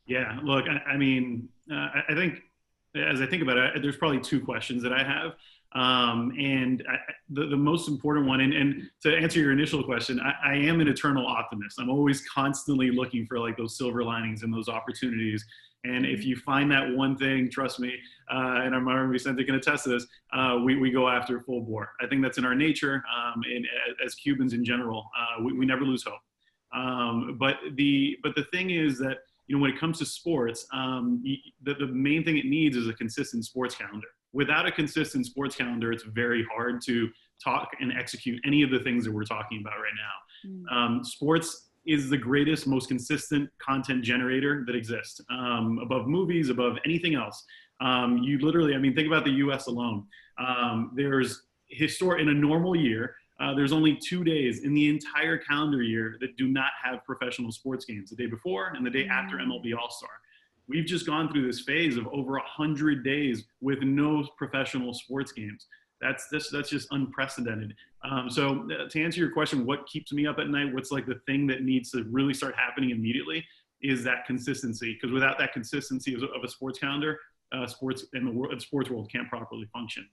Yeah, look, I mean, I think as I think about it, there's probably two questions that I have. And the most important one, and to answer your initial question, I am an eternal optimist. I'm always constantly looking for like those silver linings and those opportunities. And if you find that one thing, trust me, and Aymara and Vicente can attest to this, we go after full bore. I think that's in our nature, and as Cubans in general, we never lose hope. But the thing is that, when it comes to sports, the main thing it needs is a consistent sports calendar. Without a consistent sports calendar, it's very hard to talk and execute any of the things that we're talking about right now. Sports is the greatest, most consistent content generator that exists, above movies, above anything else. You literally, I mean, think about the US alone. In a normal year, there's only 2 days in the entire calendar year that do not have professional sports games, the day before and the day after MLB All-Star. We've just gone through this phase of over 100 days with no professional sports games. That's just unprecedented. So to answer your question, what keeps me up at night, what's like the thing that needs to really start happening immediately, is that consistency. Because without that consistency of a sports calendar, sports in the sports world can't properly function.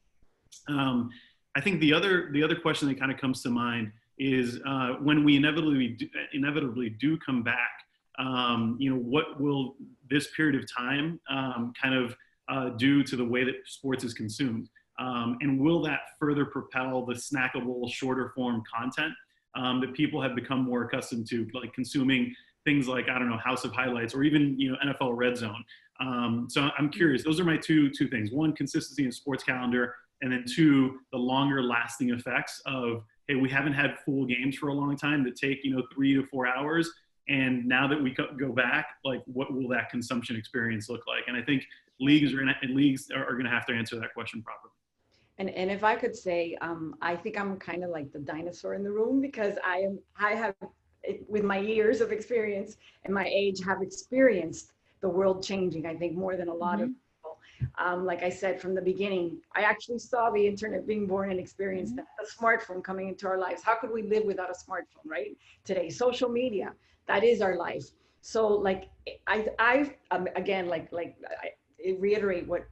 I think the other question that kind of comes to mind is when we inevitably do come back, what will this period of time kind of do to the way that sports is consumed? And will that further propel the snackable, shorter form content that people have become more accustomed to, like consuming things like, I don't know, House of Highlights or even, NFL Red Zone. So I'm curious, those are my two things. One, consistency in sports calendar, and then two, the longer lasting effects of, hey, we haven't had full games for a long time that take, 3 to 4 hours. And now that we go back, like, what will that consumption experience look like? And I think leagues are going to have to answer that question properly. And if I could say, I think I'm kind of like the dinosaur in the room, because I have, with my years of experience and my age, have experienced the world changing, I think, more than a lot of people. Like I said, from the beginning, I actually saw the internet being born and experienced the smartphone coming into our lives. How could we live without a smartphone, right? Today, social media, that is our life. So like, I reiterate what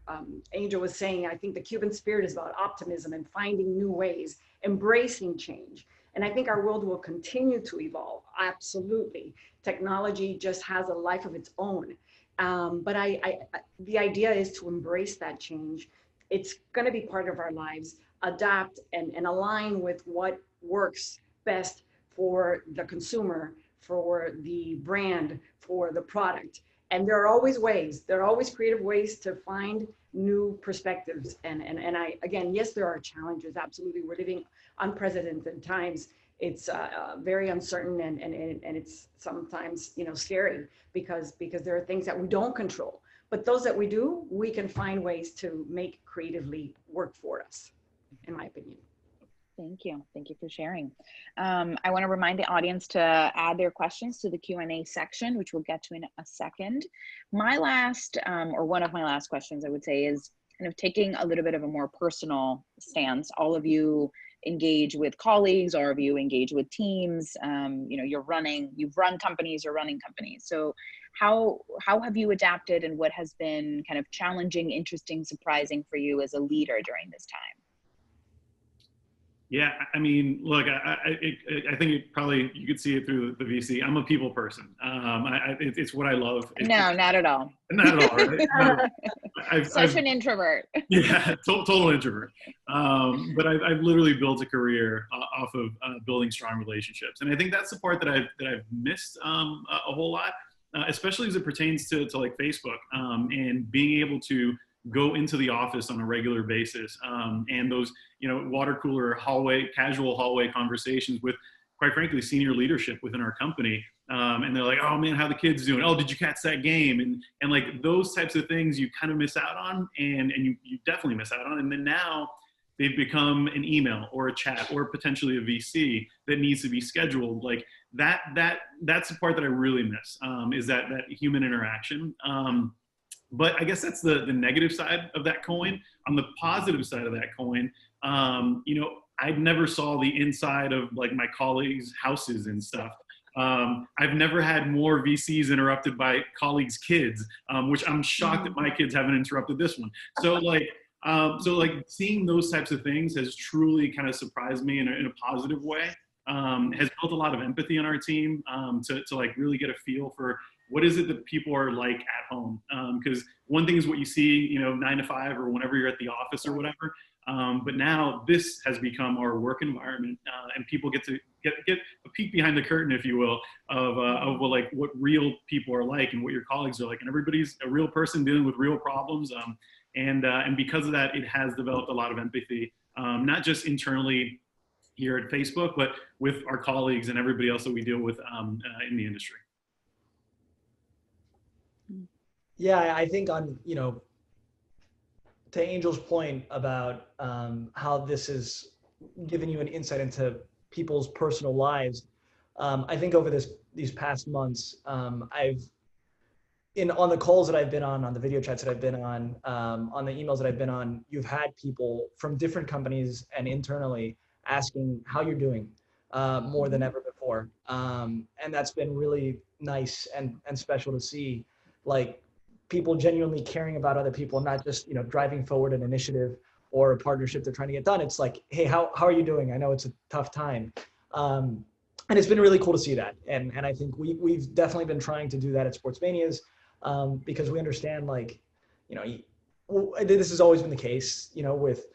Angel was saying. I think the Cuban spirit is about optimism and finding new ways, embracing change. And I think our world will continue to evolve. Absolutely. Technology just has a life of its own. But the idea is to embrace that change. It's going to be part of our lives, adapt and align with what works best for the consumer, for the brand, for the product. And there are always creative ways to find new perspectives. And again, yes, there are challenges. Absolutely. We're living unprecedented times. It's very uncertain and it's sometimes, scary because there are things that we don't control. But those that we do, we can find ways to make creatively work for us, in my opinion. Thank you. Thank you for sharing. I want to remind the audience to add their questions to the Q&A section, which we'll get to in a second. My last, or one of my last questions, I would say, is kind of taking a little bit of a more personal stance. All of you engage with colleagues, all of you engage with teams. You've run companies, you're running companies. So how have you adapted, and what has been kind of challenging, interesting, surprising for you as a leader during this time? Yeah, I mean, look, I think you could see it through the VC. I'm a people person. It's what I love. No, not at all. Not at all, right? Such an introvert. Yeah, total introvert. But I've literally built a career off of building strong relationships, and I think that's the part that I've missed a whole lot, especially as it pertains to like Facebook and being able to go into the office on a regular basis, and those water cooler casual hallway conversations with, quite frankly, senior leadership within our company, and they're like, oh man, how the kids doing? Oh, did you catch that game? And like those types of things you kind of miss out on, and you definitely miss out on. And then now they've become an email or a chat or potentially a VC that needs to be scheduled. Like that's the part that I really miss, is that human interaction. But I guess that's the negative side of that coin. On the positive side of that coin, I never saw the inside of like my colleagues' houses and stuff. I've never had more VCs interrupted by colleagues' kids, which I'm shocked that my kids haven't interrupted this one. So like seeing those types of things has truly kind of surprised me in a positive way. Has built a lot of empathy on our team, to like really get a feel for what is it that people are like at home? Because one thing is what you see, 9 to 5 or whenever you're at the office or whatever. But now this has become our work environment, and people get to get a peek behind the curtain, if you will, of what real people are like and what your colleagues are like. And everybody's a real person dealing with real problems. And because of that, it has developed a lot of empathy, not just internally here at Facebook, but with our colleagues and everybody else that we deal with in the industry. Yeah, I think on, to Angel's point about how this has given you an insight into people's personal lives, I think over these past months, on the calls that I've been on the video chats that I've been on the emails that I've been on, you've had people from different companies and internally asking how you're doing more than ever before. And that's been really nice and special to see, like, people genuinely caring about other people, not just, driving forward an initiative or a partnership they're trying to get done. It's like, hey, how are you doing? I know it's a tough time. And it's been really cool to see that. And I think we've definitely been trying to do that at Sportsmanias, because we understand, like, this has always been the case, with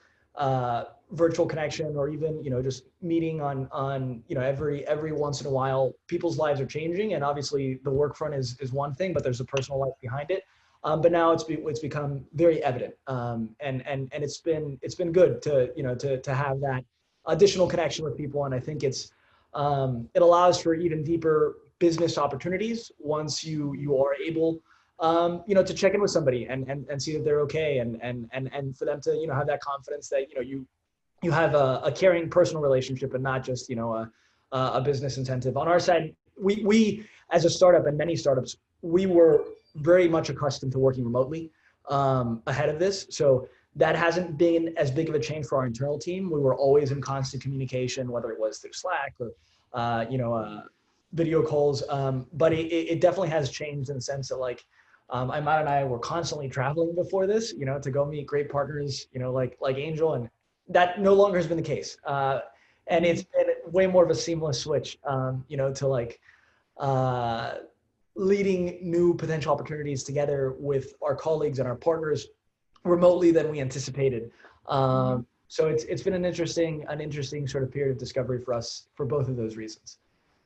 virtual connection, or even, just meeting on every once in a while. People's lives are changing, and obviously the work front is one thing, but there's a personal life behind it. But now it's become very evident, and it's been good to have that additional connection with people. And I think it allows for even deeper business opportunities once you are able, to check in with somebody and see that they're okay. And for them to, have that confidence that, you have a caring personal relationship and not just, a business incentive. On our side, we as a startup and many startups, we were very much accustomed to working remotely ahead of this. So that hasn't been as big of a change for our internal team. We were always in constant communication, whether it was through Slack or, video calls. But it definitely has changed in the sense that Aymara and I were constantly traveling before this, to go meet great partners, like Angel, and that no longer has been the case. And it's been way more of a seamless switch, to leading new potential opportunities together with our colleagues and our partners remotely than we anticipated. So it's been an interesting sort of period of discovery for us for both of those reasons.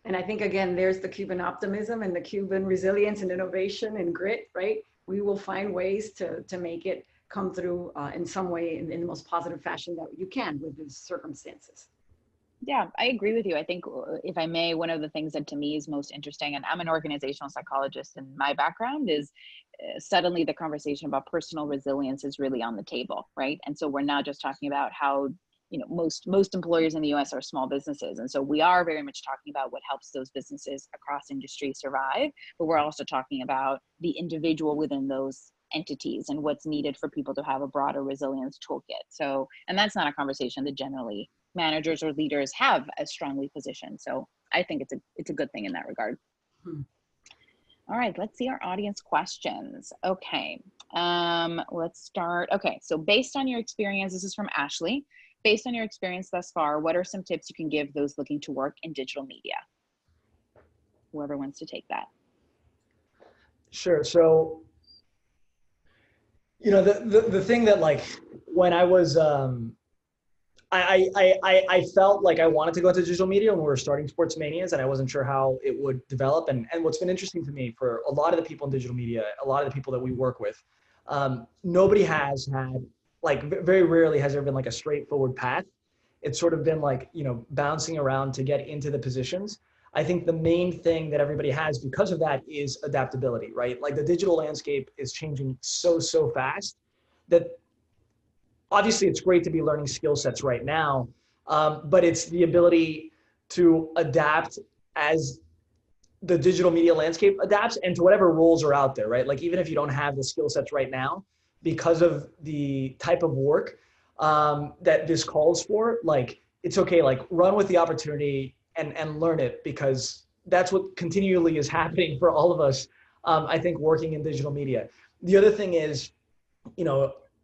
And I think, again, there's the Cuban optimism and the Cuban resilience and innovation and grit, right? We will find ways to make it come through in some way in the most positive fashion that you can with these circumstances. Yeah, I agree with you. I think, if I may, one of the things that to me is most interesting, and I'm an organizational psychologist, and my background is suddenly the conversation about personal resilience is really on the table, right? And so we're not just talking about how, most employers in the US are small businesses. And so we are very much talking about what helps those businesses across industry survive, but we're also talking about the individual within those entities and what's needed for people to have a broader resilience toolkit. So, and that's not a conversation that generally managers or leaders have as strongly positioned. So I think it's a good thing in that regard. All right, let's see our audience questions. Okay, let's start. Okay, so based on your experience, this is from Ashley. Based on your experience thus far, what are some tips you can give those looking to work in digital media? Whoever wants to take that. Sure. So, the thing that when I was, I felt like I wanted to go into digital media when we were starting Sportsmanias, and I wasn't sure how it would develop. And what's been interesting to me for a lot of the people in digital media, a lot of the people that we work with, nobody has had, very rarely has there been a straightforward path. It's sort of been bouncing around to get into the positions. I think the main thing that everybody has because of that is adaptability, right? The digital landscape is changing so fast that obviously it's great to be learning skill sets right now, but it's the ability to adapt as the digital media landscape adapts and to whatever roles are out there, right? Even if you don't have the skill sets right now, because of the type of work that this calls for, it's okay, run with the opportunity and learn it, because that's what continually is happening for all of us, I think, working in digital media. The other thing is,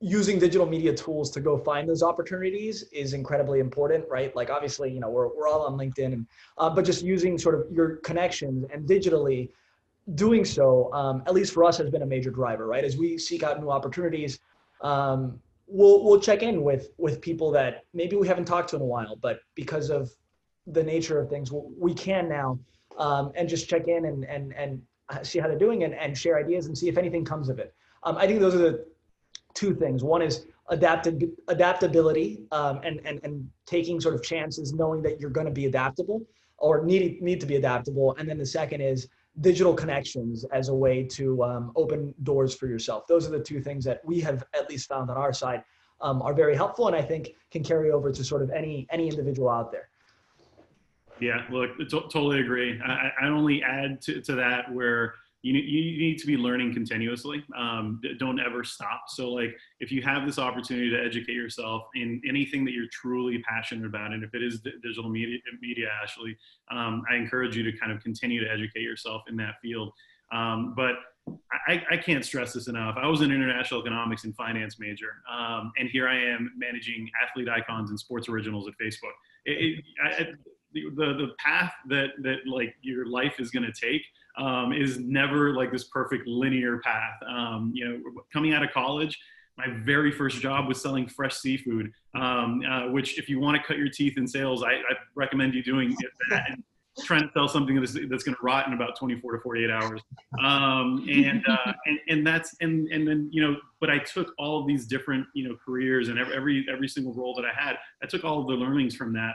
using digital media tools to go find those opportunities is incredibly important, right? Obviously, we're all on LinkedIn, and but just using sort of your connections and digitally doing so, at least for us, has been a major driver, right? As we seek out new opportunities, we'll check in with people that maybe we haven't talked to in a while, but because of the nature of things, we can now, and just check in and see how they're doing and share ideas and see if anything comes of it. I think those are the two things. One is adaptability, and taking sort of chances, knowing that you're going to be adaptable or need to be adaptable. And then the second is digital connections as a way to open doors for yourself. Those are the two things that we have at least found on our side are very helpful, and I think can carry over to sort of any individual out there. Yeah, look, totally agree. I only add to that where you need to be learning continuously. Don't ever stop. So if you have this opportunity to educate yourself in anything that you're truly passionate about, and if it is digital media, Ashley, I encourage you to kind of continue to educate yourself in that field. But I can't stress this enough. I was an international economics and finance major, and here I am managing athlete icons and sports originals at Facebook. The path that your life is going to take is never this perfect linear path. Coming out of college, my very first job was selling fresh seafood, which if you want to cut your teeth in sales, I recommend you doing that. trying to sell something that's going to rot in about 24 to 48 hours. And then, you know, but I took all of these different, you know, careers and every single role that I had, I took all of the learnings from that.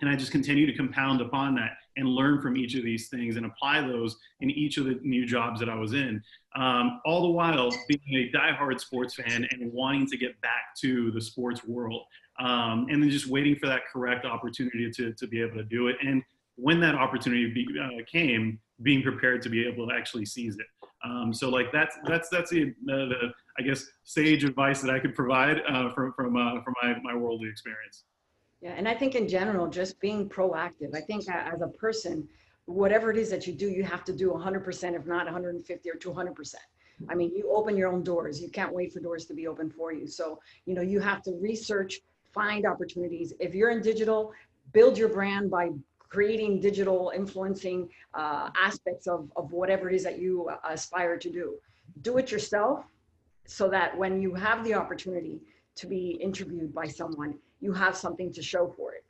And I just continue to compound upon that and learn from each of these things and apply those in each of the new jobs that I was in. All the while being a diehard sports fan and wanting to get back to the sports world. And then just waiting for that correct opportunity to be able to do it. And when that opportunity came, being prepared to be able to actually seize it. So like that's the I guess sage advice that I could provide from my worldly experience. Yeah, and I think in general, just being proactive. I think as a person, whatever it is that you do, you have to do 100%, if not 150 or 200%. I mean, you open your own doors. You can't wait for doors to be open for you. So, you know, you have to research, find opportunities. If you're in digital, build your brand by creating digital influencing aspects of whatever it is that you aspire to do. Do it yourself so that when you have the opportunity to be interviewed by someone, you have something to show for it.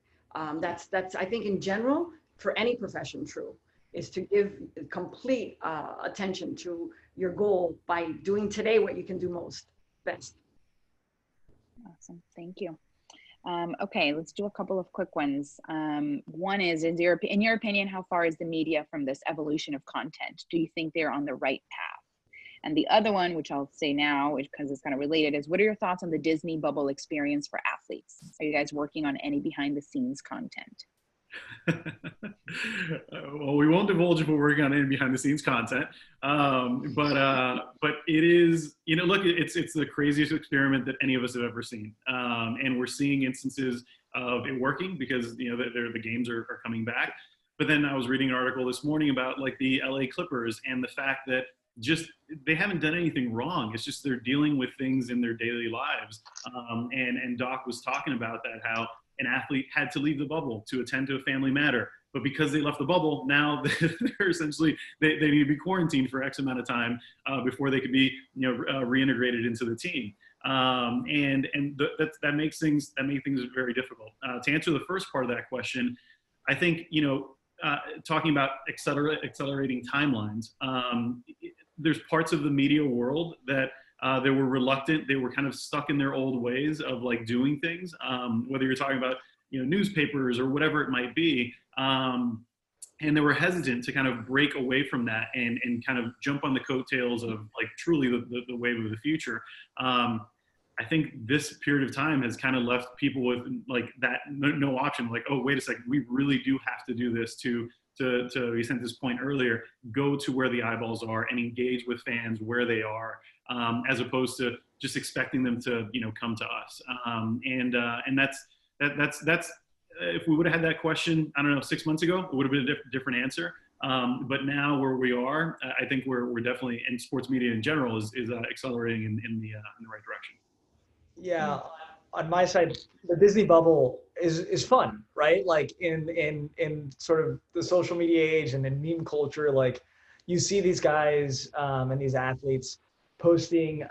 That's I think in general, for any profession true, is to give complete attention to your goal by doing today what you can do most best. Awesome, thank you. Okay, let's do a couple of quick ones. One is in your opinion, how far is the media from this evolution of content? Do you think they're on the right path? And the other one, which I'll say now, because it's kind of related, is what are your thoughts on the Disney bubble experience for athletes? Are you guys working on any behind the scenes content? Well, we won't divulge if we're working on any behind the scenes content, but it is, you know, look, it's the craziest experiment that any of us have ever seen, and we're seeing instances of it working because, you know, the games are coming back. But then I was reading an article this morning about like the LA Clippers and the fact that just they haven't done anything wrong. It's just they're dealing with things in their daily lives. And Doc was talking about that, how an athlete had to leave the bubble to attend to a family matter. But because they left the bubble, now they're essentially, they need to be quarantined for X amount of time before they could be, you know, reintegrated into the team. That makes things very difficult. To answer the first part of that question, I think, you know, talking about accelerating timelines, there's parts of the media world that they were reluctant. They were kind of stuck in their old ways of like doing things, whether you're talking about, you know, newspapers or whatever it might be. And they were hesitant to kind of break away from that and kind of jump on the coattails of like truly the wave of the future. I think this period of time has kind of left people with like that no option. Like, oh, wait a second, we really do have to do this to Vicente's point earlier, go to where the eyeballs are and engage with fans where they are, as opposed to just expecting them to, you know, come to us. And that's if we would have had that question, I don't know, 6 months ago, it would have been a different answer. But now where we are, I think we're definitely, and sports media in general is accelerating in the right direction. Yeah, on my side, the Disney bubble is fun, right? Like in sort of the social media age and in meme culture, like you see these guys and these athletes posting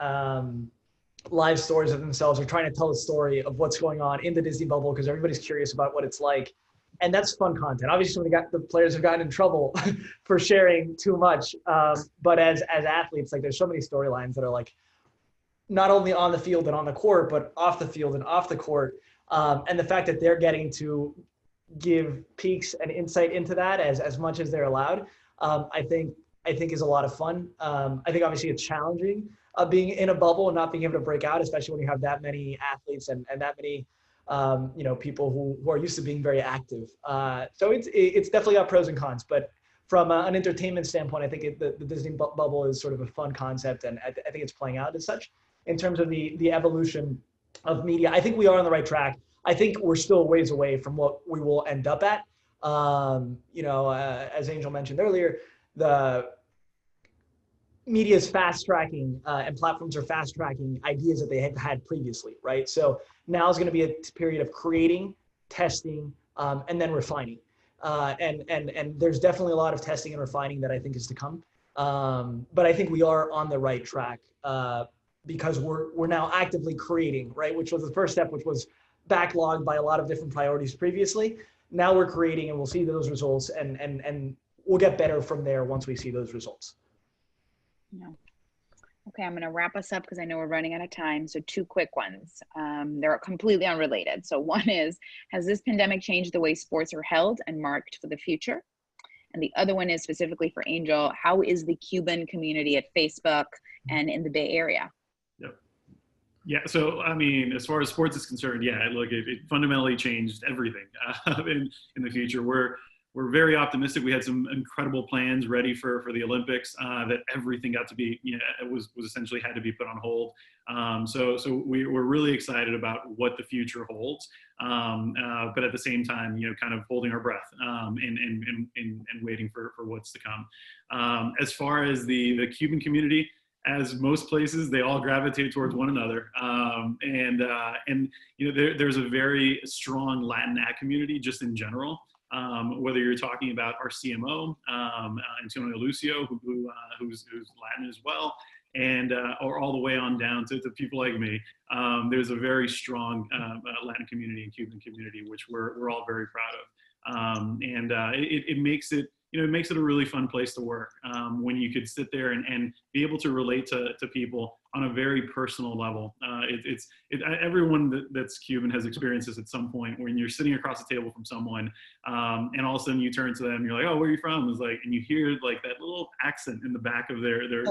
live stories of themselves or trying to tell a story of what's going on in the Disney bubble because everybody's curious about what it's like. And that's fun content. Obviously, the players have gotten in trouble for sharing too much. But as athletes, like there's so many storylines that are like, not only on the field and on the court, but off the field and off the court. And the fact that they're getting to give peeks and insight into that as much as they're allowed, I think is a lot of fun. I think obviously it's challenging being in a bubble and not being able to break out, especially when you have that many athletes and that many you know, people who are used to being very active. So it's definitely got pros and cons, but from an entertainment standpoint, I think the Disney bubble is sort of a fun concept, and I think it's playing out as such. In terms of the evolution of media, I think we are on the right track. I think we're still a ways away from what we will end up at. You know, as Angel mentioned earlier, the media is fast tracking and platforms are fast tracking ideas that they had had previously, right? So now is going to be a period of creating, testing, and then refining. And there's definitely a lot of testing and refining that I think is to come. But I think we are on the right track because we're now actively creating, right? Which was the first step, which was backlogged by a lot of different priorities previously. now we're creating, and we'll see those results, and we'll get better from there once we see those results. Yeah. Okay, I'm going to wrap us up because I know we're running out of time. So 2 quick ones. They're completely unrelated. So one is, has this pandemic changed the way sports are held and marked for the future? And the other one is specifically for Angel, how is the Cuban community at Facebook and in the Bay Area? Yep. Yeah, so I mean, as far as sports is concerned, yeah, look, it fundamentally changed everything in the future. We're very optimistic. We had some incredible plans ready for the Olympics that everything got to be, it was essentially had to be put on hold. So we're really excited about what the future holds, but at the same time, kind of holding our breath and waiting for what's to come. As far as the Cuban community, as most places, they all gravitate towards one another, and there's a very strong Latinx community just in general. Whether you're talking about our CMO, Antonio Lucio, who's Latin as well, and or all the way on down to people like me. There's a very strong Latin community and Cuban community, which we're all very proud of, and it makes it. It makes it a really fun place to work when you could sit there and be able to relate to people on a very personal level. Everyone that's Cuban has experienced this at some point when you're sitting across the table from someone and all of a sudden you turn to them and you're like, oh, where are you from? It's like, and you hear like that little accent in the back of their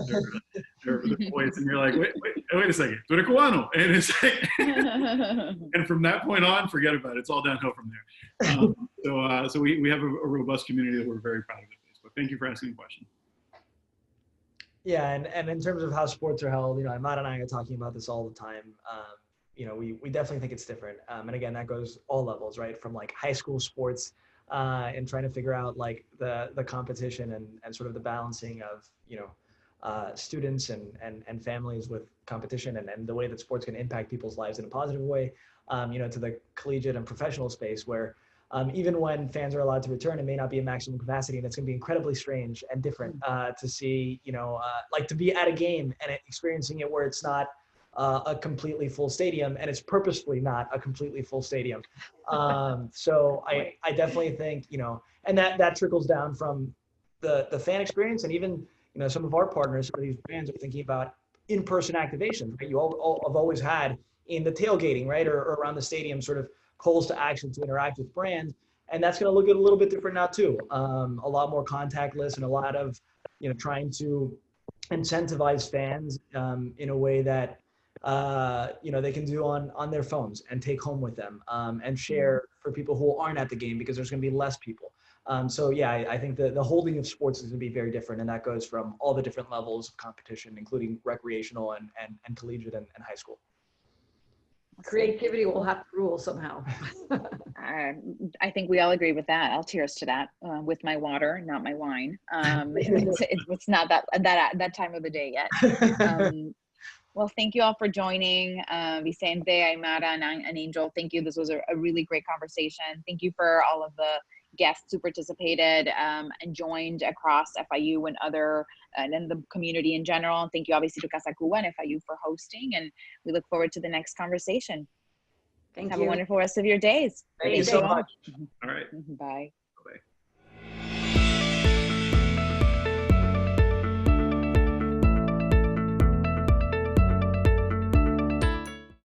voice and you're like, wait a second, tú eres cubano. And it's like, and from that point on, forget about it. It's all downhill from there. So we have a robust community that we're very proud of at Facebook. Thank you for asking the question. Yeah, and in terms of how sports are held, Aymara and I are talking about this all the time. We definitely think it's different. And again, that goes all levels, right? From like high school sports and trying to figure out like the competition and sort of the balancing of, students and families with competition and the way that sports can impact people's lives in a positive way, to the collegiate and professional space where even when fans are allowed to return, it may not be at maximum capacity, and it's going to be incredibly strange and different to see, like to be at a game and experiencing it where it's not a completely full stadium, and it's purposefully not a completely full stadium. So I definitely think, and that trickles down from the fan experience, and even, some of our partners, some of these brands are thinking about in-person activations, right? You all have always had in the tailgating, right, or around the stadium, sort of calls to action to interact with brands, and that's going to look a little bit different now too. A lot more contactless and a lot of trying to incentivize fans in a way that they can do on their phones and take home with them and share for people who aren't at the game, because there's going to be less people. So yeah, I think the holding of sports is going to be very different, and that goes from all the different levels of competition, including recreational and collegiate and high school. Creativity will have to rule somehow. I think we all agree with that. I'll cheers to that with my water, not my wine. It's not that time of the day yet. Well, thank you all for joining. Vicente, Aymara, and Angel, thank you. This was a really great conversation. Thank you for all of the guests who participated and joined across FIU and in the community in general. And thank you obviously to CasaCuba and FIU for hosting, and we look forward to the next conversation. Thank you. Have a wonderful rest of your days. Thank you so much. All right. Bye.